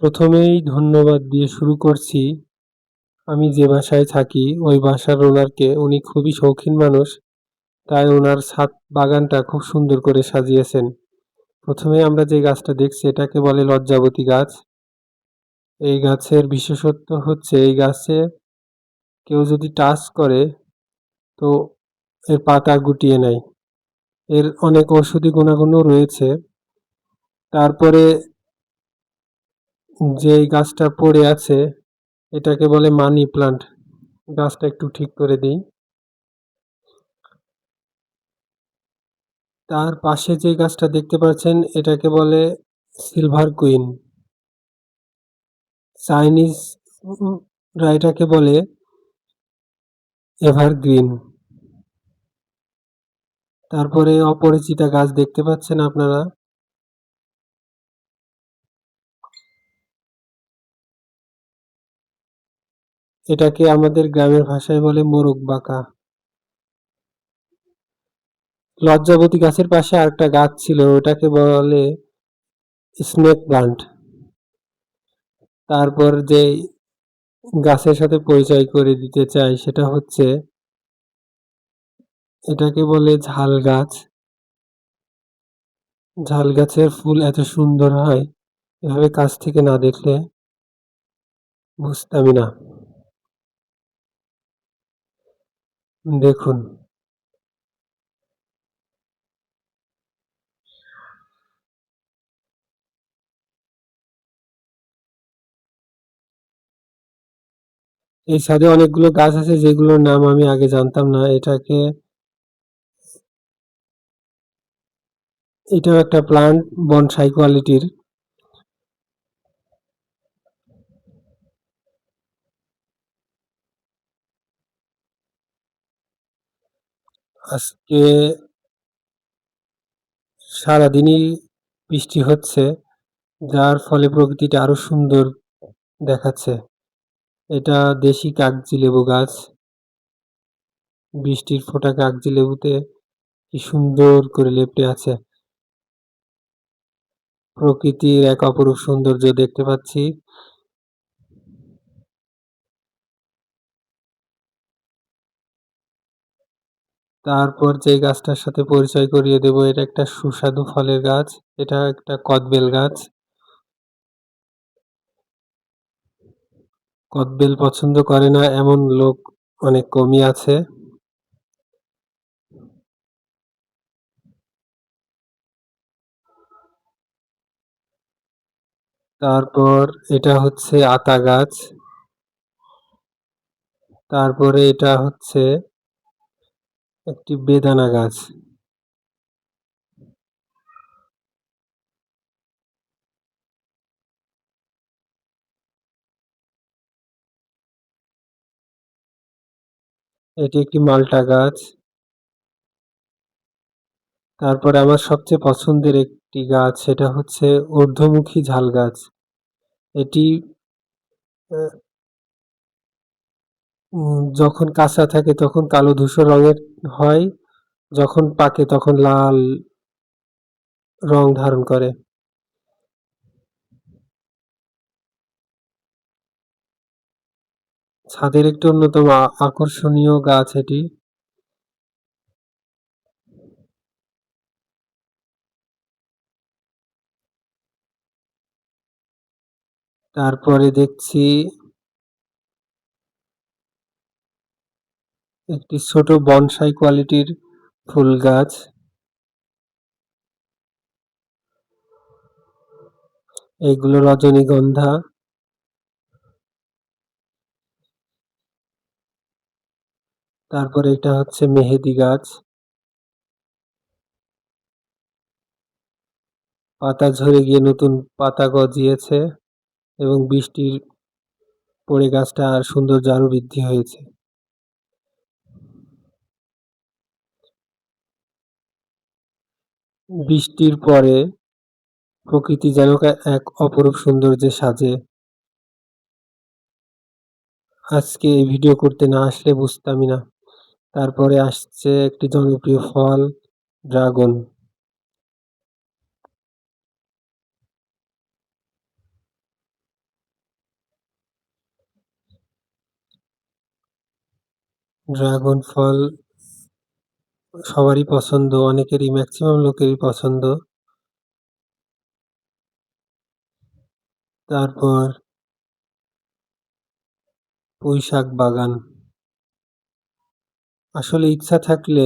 প্রথমেই ধন্যবাদ দিয়ে শুরু করছি। আমি যে বাসায় থাকি ওই বাসার ওনারকে। উনি খুবই শৌখিন মানুষ, তাই ওনার ছাদ বাগানটা খুব সুন্দর করে সাজিয়েছেন। প্রথমে আমরা যে গাছটা দেখছি এটাকে বলে লজ্জাবতী গাছ। এই গাছের বিশেষত্ব হচ্ছে এই গাছে কেউ যদি টাচ করে তো এর পাতা গুটিয়ে নেয়। এর অনেক ঔষধি গুণাগুণও রয়েছে। তারপরে যে গাছটা পড়ে আছে এটাকে বলে মানি প্লান্ট। গাছটা একটু ঠিক করে দিই। তার পাশে যে গাছটা দেখতে পাচ্ছেন এটাকে বলে সিলভার কুইন। চাইনিজরা এটাকে বলে এভারগ্রিন। তারপরে অপরিচিতা গাছ দেখতে পাচ্ছেন আপনারা। এটাকে আমাদের গ্রামের ভাষায় বলে মোরগ বাঁকা। লজ্জাবতী গাছের পাশে আরেকটা গাছ ছিল, ওটাকে বলে স্নেক প্লান্ট। তারপর যে গাছের সাথে পরিচয় করে দিতে চাই সেটা হচ্ছে এটাকে বলে ঝাল গাছ। ঝাল গাছের ফুল এত সুন্দর হয়, এভাবে কাছ থেকে না দেখলে বুঝতামই না। দেখুন, এই ছাদে অনেকগুলো গাছ আছে যেগুলোর নাম আমি আগে জানতাম না। এটাও একটা প্লান্ট, বনসাই কোয়ালিটির। আজকে সারাদিনই বৃষ্টি হচ্ছে, যার ফলে প্রকৃতিটা আরো সুন্দর দেখাচ্ছে। এটা দেশি কাগজি লেবু গাছ। বৃষ্টির ফোঁটা কাগজি লেবুতে কি সুন্দর করে লেপ্টে আছে। প্রকৃতির এক অপরূপ সৌন্দর্য দেখতে পাচ্ছি। তারপর যে গাছটার সাথে পরিচয় করিয়ে দেব, এটা একটা সুস্বাদু ফলের গাছ। এটা একটা কদবেল গাছ। কদবেল পছন্দ করে না এমন লোক অনেক কমই আছে। তারপর এটা হচ্ছে আতা গাছ। তারপরে এটা হচ্ছে একটি বেদানা গাছ। এটি একটি মাল্টা গাছ। তারপরে আমার সবচেয়ে পছন্দের একটি গাছ, সেটা হচ্ছে ঊর্ধ্বমুখী ঝাল গাছ। এটি যখন কাঁচা থাকে তখন কালো ধূসর রঙের হয়, যখন পাকে তখন লাল রং ধারণ করে। ছাদের একটি অন্যতম আকর্ষণীয় গাছ এটি। তারপরে দেখছি একটি ছোট বনসাই কোয়ালিটির ফুল গাছ। এইগুলো রজনীগন্ধা। তারপরে এটা হচ্ছে মেহেদি গাছ। পাতা ঝরে গিয়ে নতুন পাতা গজিয়েছে এবং বৃষ্টির পরে গাছটা আর সৌন্দর্য আরো বৃদ্ধি হয়েছে। বৃষ্টির পরে প্রকৃতি যেন এক অপরূপ সৌন্দর্যে সাজে। আজকে এই ভিডিও করতে না আসলে বুঝতামই না। তারপরে আসছে একটি জনপ্রিয় ফল, ড্রাগন। ড্রাগন ফল সবারই পছন্দ, অনেকেরই ম্যাক্সিমাম লোকেরই পছন্দ। তারপর পুঁইশাক বাগান। আসলে ইচ্ছা থাকলে